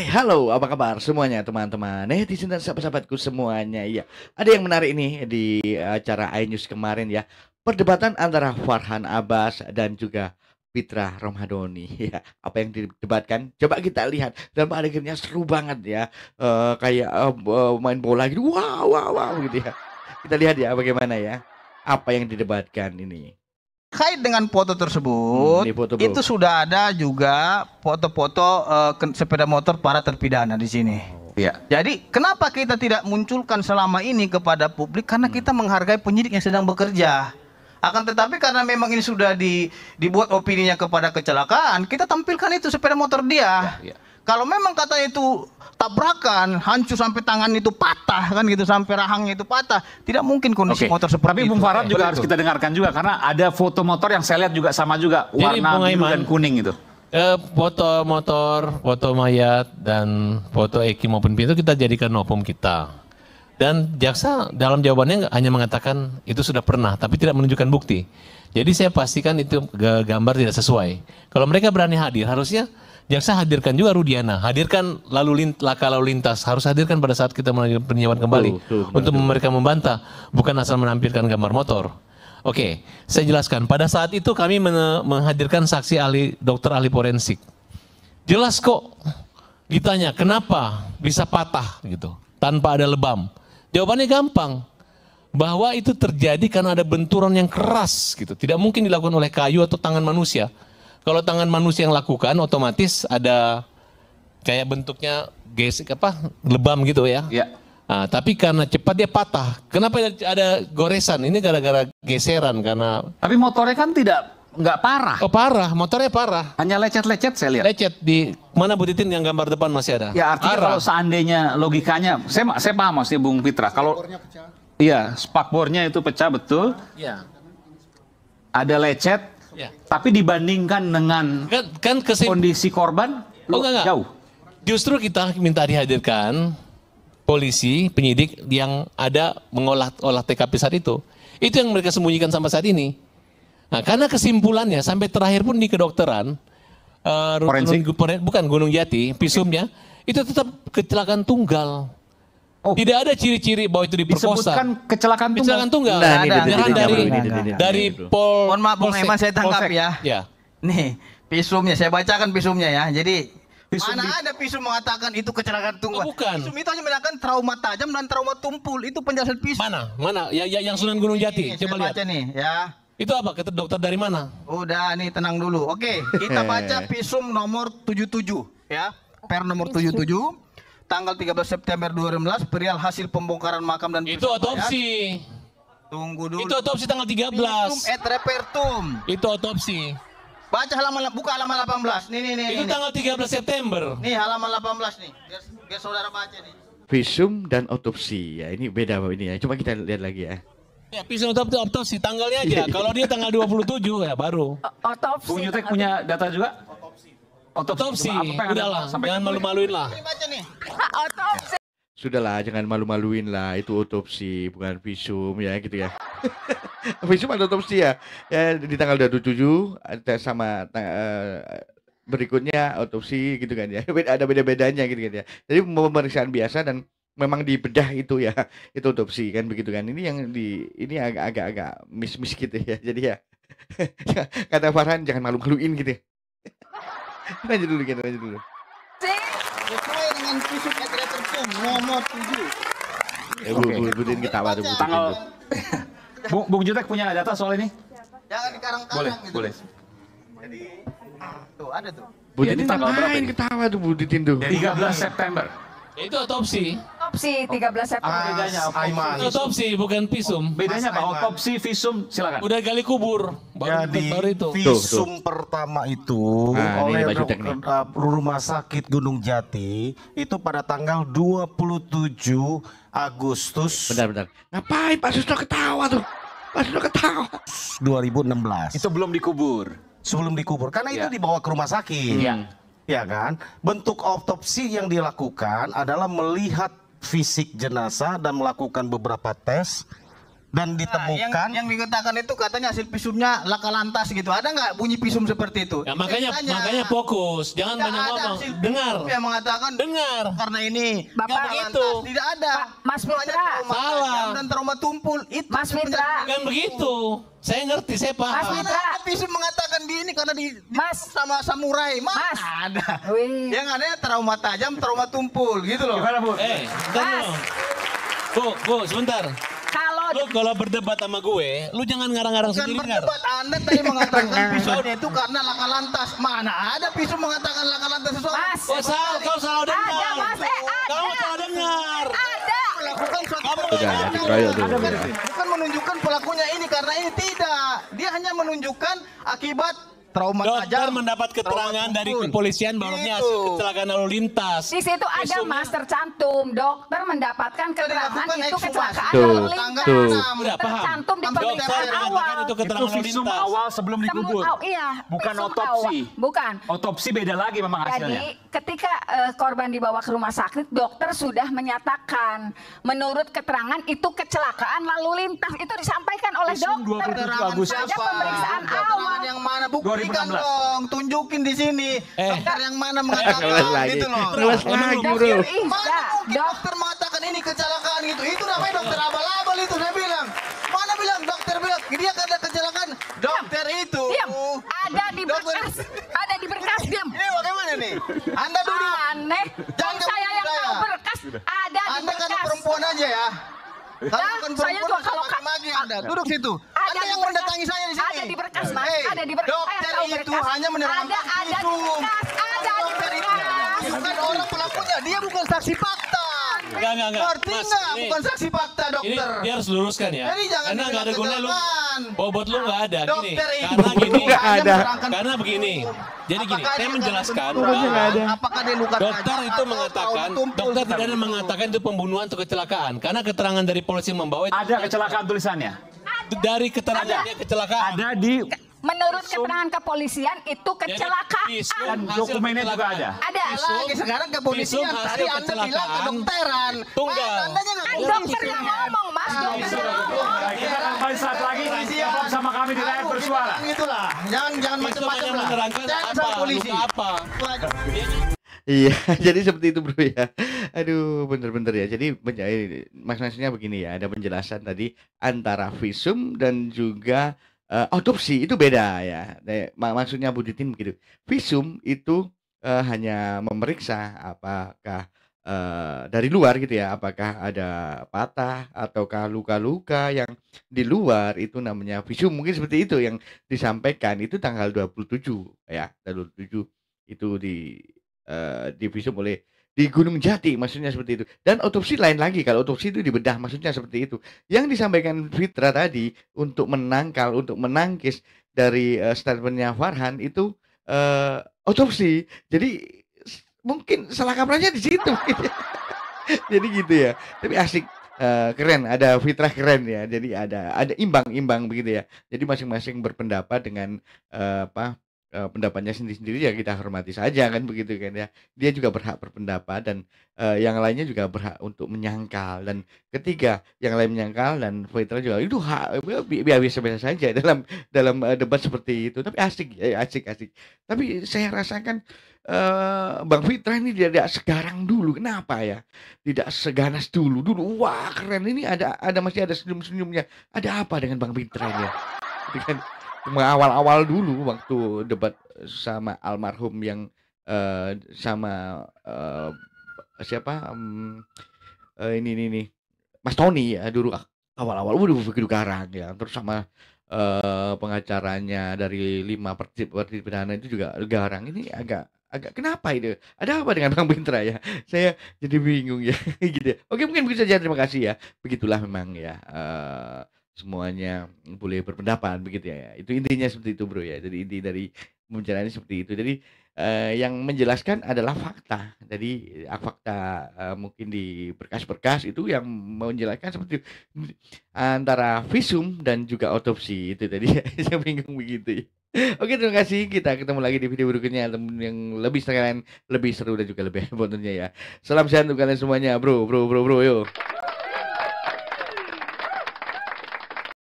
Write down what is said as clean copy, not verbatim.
Hai, halo, apa kabar semuanya teman-teman netizen dan sahabat-sahabatku semuanya. Iya, ada yang menarik ini di acara iNews kemarin ya. Perdebatan antara Farhan Abbas dan juga Fitra Romadhoni. Ya, apa yang didebatkan? Coba kita lihat. Dan adegannya seru banget ya. Kayak main bola gitu. Wow, wow, wow gitu ya. Kita lihat ya bagaimana ya. Apa yang didebatkan ini. Terkait dengan foto tersebut, Ini foto, bro. itu sudah ada juga foto-foto sepeda motor para terpidana di sini. Ya. Jadi kenapa kita tidak munculkan selama ini kepada publik? Karena kita menghargai penyidik yang sedang bekerja. Akan tetapi karena memang ini sudah dibuat opininya kepada kecelakaan, kita tampilkan itu sepeda motor dia. Ya. Kalau memang katanya itu tabrakan, hancur sampai tangan itu patah kan gitu, sampai rahangnya itu patah, tidak mungkin kondisi motor seperti Tapi itu. Bung Farad juga harus kita dengarkan juga karena ada foto motor yang saya lihat juga sama juga, Jadi, warna Bung biru Aiman, dan kuning itu. Foto motor, foto mayat, dan foto Eki maupun Pintu kita jadikan novum kita. Dan jaksa dalam jawabannya hanya mengatakan itu sudah pernah, tapi tidak menunjukkan bukti. Jadi saya pastikan itu gambar tidak sesuai. Kalau mereka berani hadir, harusnya jaksa hadirkan juga Rudiana, hadirkan laka lalu lintas, harus hadirkan pada saat kita melakukan peninjauan kembali untuk mereka membantah, bukan asal menampilkan gambar motor. Oke, saya jelaskan. Pada saat itu kami menghadirkan saksi ahli dokter ahli forensik. Jelas kok ditanya kenapa bisa patah gitu tanpa ada lebam. Jawabannya gampang, bahwa itu terjadi karena ada benturan yang keras gitu. Tidak mungkin dilakukan oleh kayu atau tangan manusia. Kalau tangan manusia yang lakukan, otomatis ada kayak bentuknya lebam gitu ya. Ya. Nah, tapi karena cepat dia patah. Kenapa ada goresan? Ini gara-gara geseran karena. Tapi motornya kan nggak parah. Oh parah, motornya parah. Hanya lecet-lecet saya lihat. Lecet di mana Bu Titin yang gambar depan masih ada? Ya artinya Arah. kalau seandainya logikanya, saya paham maksudnya Bung Fitra. Kalau iya, spakbornya itu pecah betul. Ya. Ada lecet. Ya. Tapi dibandingkan dengan Kan kondisi korban enggak. jauh. Justru kita minta dihadirkan polisi, penyidik yang ada mengolah TKP saat itu. Itu yang mereka sembunyikan sampai saat ini. Nah, karena kesimpulannya sampai terakhir pun di kedokteran, Forensik? bukan Gunung Jati, visumnya itu tetap kecelakaan tunggal. Oh. Tidak ada ciri-ciri bahwa itu diperkosa. Disebutkan kecelakaan tunggal. Kecelakaan tunggal. Nah, ini Ada. detik-detiknya, Dari bro. Pol. Mohon maaf Bung Polsek. Eman, saya tangkap Polsek. ya. Ya. Nih, visumnya saya bacakan visumnya ya. Jadi Visum mana ada visum mengatakan itu kecelakaan tunggal? Oh, bukan. Visum itu hanya mengatakan trauma tajam dan trauma tumpul. Itu penjelasan visum. Mana? Yang Sunan Gunung Jati. Nih, saya Coba lihat. baca nih ya. Itu apa? Kata dokter dari mana? Udah nih tenang dulu. Oke, kita baca visum nomor 77 ya. Per nomor 77 tanggal 13 September 2016 perihal hasil pembongkaran makam dan Itu otopsi. Tunggu dulu. Itu otopsi tanggal 13. Visum et repertum. Itu otopsi. Baca buka halaman 18. Nih. Itu tanggal 13 September. Nih halaman 18 nih. Biar saudara baca nih. Visum dan otopsi. Ya, ini beda ini ya. Coba kita lihat lagi ya. Ya, visum otopsi tanggalnya aja. Kalau dia tanggal 27 ya baru. Bung Yutek punya data juga? Otopsi. Coba apa yang Anda Udahlah, sampaikan? jangan malu-maluin lah. Ini baca nih. Sudahlah, jangan malu-maluin lah. Itu otopsi, bukan visum ya gitu ya. Visum atau otopsi ya. Ya di tanggal 27 ada sama berikutnya otopsi gitu kan ya. Ada beda-bedanya gitu kan ya. Jadi pemeriksaan biasa dan memang dibedah itu ya. Itu otopsi kan begitu kan. Ini yang ini agak-agak miss gitu ya. Jadi ya kata Farhan jangan malu-maluin gitu ya. Lanjut dulu. Sesuai dengan visum et repertum nomor 7. Bu Din ketawa tuh. Bu Din Tanggal tuh. Bung Jutek punya data soal ini? Jangan dikarang-karang gitu. Boleh. Jadi tuh ada tuh. Bu Din tanggal berapa ngapain ini? ketawa tuh Bu Din tuh. 13 September. Itu otopsi. Otopsi 13 September. Bedanya Itu otopsi bukan visum. Bedanya apa? Otopsi, visum, silakan. Udah gali kubur. Baru itu. Visum pertama itu Nah, ini oleh Pak Jutek nih. Rumah Sakit Gunung Jati itu pada tanggal 27 Agustus Bentar. Ngapain Pak Susno ketawa tuh? Pak Susno ketawa. 2016. Itu belum dikubur. Sebelum dikubur karena itu Ya. dibawa ke rumah sakit. Iya. Ya kan? Bentuk autopsi yang dilakukan adalah melihat fisik jenazah dan melakukan beberapa tes dan Nah, ditemukan yang dikatakan itu katanya hasil visumnya laka lantas gitu. Ada nggak bunyi visum seperti itu? Ya, makanya Tanya. makanya fokus, jangan Tidak banyak ada ngomong. hasil Dengar, visum yang mengatakan dengar. karena ini Bapak, laka begitu. lantas. Tidak ada. Mas Itu hanya Fitra. trauma Salah. tajam dan trauma tumpul. Itu Mas Fitra. Bukan begitu. Saya ngerti, saya Mas paham. Fitra. Ada visum mengatakan di ini karena di Mas. sama samurai. Mana Mas. ada. Wih. Yang ada trauma tajam, trauma tumpul gitu loh. Gimana, Bu? Bentar Mas. dulu. Bu, sebentar. Kalau Lu kalau berdebat sama gue, lu jangan ngarang-ngarang Bukan sendiri, Ngar. berdebat, Anda tadi mengatakan visumnya itu karena laka lantas. Mana ada visum mengatakan laka lantas sesuatu? Mas. Kau salah dengar. ada Mas, Kamu ada. salah dengar. Ada. Melakukan suatu Udah, perbuatan. dikeroyok tuh. Bukan menunjukkan pelakunya ini karena ini tidak. Dia hanya menunjukkan akibat trauma Dokter tajam. mendapat keterangan trauma dari tumpul. kepolisian bahwa ini hasil Gitu. kecelakaan lalu lintas. Di situ ada Visumnya- Mas tercantum. Dokter mendapatkan keterangan dilakukan itu ekshumasi. kecelakaan Tuh, lalu lintas. tuh. Udah paham. Tercantum di Dokter pemeriksaan mengatakan awal. itu keterangan lalu visum lintas. awal sebelum dikubur. Iya. Bukan visum otopsi. awal. Bukan. Otopsi beda lagi memang Jadi hasilnya. ketika korban dibawa ke rumah sakit, dokter sudah menyatakan menurut keterangan itu kecelakaan lalu lintas. Itu disampaikan oleh Visum dokter. 27 Keterangan Agustus. Pada siapa? pemeriksaan Keterangan awal. yang mana? Buktikan 2016. dong. Tunjukin di sini. Dokter yang mana mengatakan Ngeles lagi. gitu loh. Ngeles lagi, bro. Dokter Mana Iza, mungkin dok, dokter mengatakan ini kecelakaan gitu? Itu namanya dokter abal-abal itu saya bilang. Mana bilang dokter bilang dia ada kecelakaan? Dokter itu. diam. Ada di Dokter- berkas. Ada di berkas, diam. Ini bagaimana nih? Anda duduk. Aneh. Jangan Kalau saya yang budaya. tahu berkas, ada di Anda kan berkas. perempuan aja ya. Kalau Ya, bukan saya perempuan, juga kalau maki Anda. Duduk situ. Ada Anda di yang berkas. mendatangi saya di sini. Ada di berkas, Mas. Hei, Ada di berkas. Saya Dokter tahu itu berkas. hanya menerangkan Ada di visum. berkas. Ada di Dokter itu berkas. bukan orang pelakunya. Dia bukan saksi fakta. Enggak. Ngerti Mas, nggak? ini- Bukan saksi fakta, Ini dokter. dia harus luruskan ya. Jadi jangan Karena nggak ada dibilang guna lu. kecelakaan. Bobot lu nggak ada. Gini. Dokter itu Karena gini. nggak hanya ada. menerangkan Karena begini. Jadi gini, apakah saya dia menjelaskan. kena Bobotnya nggak ada. Apakah dia luka Dokter tajam itu atau mengatakan, trauma tumpul? dokter tidak ada mengatakan itu pembunuhan atau kecelakaan. Karena keterangan dari polisi yang membawa itu Ada kecelakaan tulisannya. dari keterangannya kecelakaan. Ada di Menurut keterangan kepolisian itu Jadi, kecelakaan. visum dan hasil dokumennya juga kecelakaan. ada. Ada. Lagi sekarang kepolisian. Visum hasil Tadi Anda bilang kecelakaan. kedokteran. Tunggal. Anda nggak Kan ngomong. dokter yang ngomong, Mas. Dokter. Baik, kita akan kembali saat lagi bersama kami di layar bersuara. Itulah. Jangan Visum macam-macam hanya lah. menerangkan Jangan apa, sama polisi. luka apa. Iya, jadi seperti itu bro ya. Aduh, bener-bener ya. Jadi maksudnya begini ya, ada penjelasan tadi antara visum dan juga otopsi itu beda ya. Maksudnya Bu Titin begitu. Visum itu hanya memeriksa apakah dari luar gitu ya, apakah ada patah ataukah luka-luka yang di luar, itu namanya visum. Mungkin seperti itu yang disampaikan itu tanggal 27 ya, tanggal 27 itu di visum oleh di Gunung Jati, maksudnya seperti itu. Dan otopsi lain lagi, kalau otopsi itu dibedah, maksudnya seperti itu. Yang disampaikan Fitra tadi untuk menangkal, untuk menangkis dari statementnya Farhan itu otopsi. Jadi mungkin salah kaprahnya di situ. Jadi gitu ya. Tapi asik, keren, ada Fitra keren ya. Jadi ada imbang-imbang begitu ya. Jadi masing-masing berpendapat dengan pendapatnya sendiri-sendiri, ya kita hormati saja kan begitu kan ya. Dia juga berhak berpendapat dan yang lainnya juga berhak untuk menyangkal, dan ketika yang lain menyangkal dan Fitra juga itu hak, biasa-biasa saja dalam debat seperti itu. Tapi asik ya, asik. Tapi saya rasakan Bang Fitra ini tidak segarang dulu. Kenapa ya? Tidak seganas dulu. Wah, keren ini, ada masih ada senyum-senyumnya. Ada apa dengan Bang Fitra ini ya? Itu kan awal-awal dulu waktu debat sama almarhum yang sama siapa ini Mas Tony ya dulu awal-awal waduh begitu garang ya, terus sama pengacaranya dari 5 perdana itu juga garang. Ini agak kenapa itu? Ada apa dengan Bang Fitra ya? Saya jadi bingung ya gitu ya. Oke, mungkin begitu saja, terima kasih ya. Begitulah memang ya, semuanya boleh berpendapat begitu ya. Itu intinya seperti itu bro ya. Jadi inti dari pembicaraan ini seperti itu. Jadi yang menjelaskan adalah fakta. Jadi fakta mungkin di berkas-berkas itu yang menjelaskan seperti itu. Antara visum dan juga otopsi itu tadi. Saya bingung begitu ya. Oke, terima kasih. Kita ketemu lagi di video berikutnya yang lebih keren, lebih seru dan juga lebih heboh tentunya ya. Salam sehat untuk kalian semuanya, bro. Yo.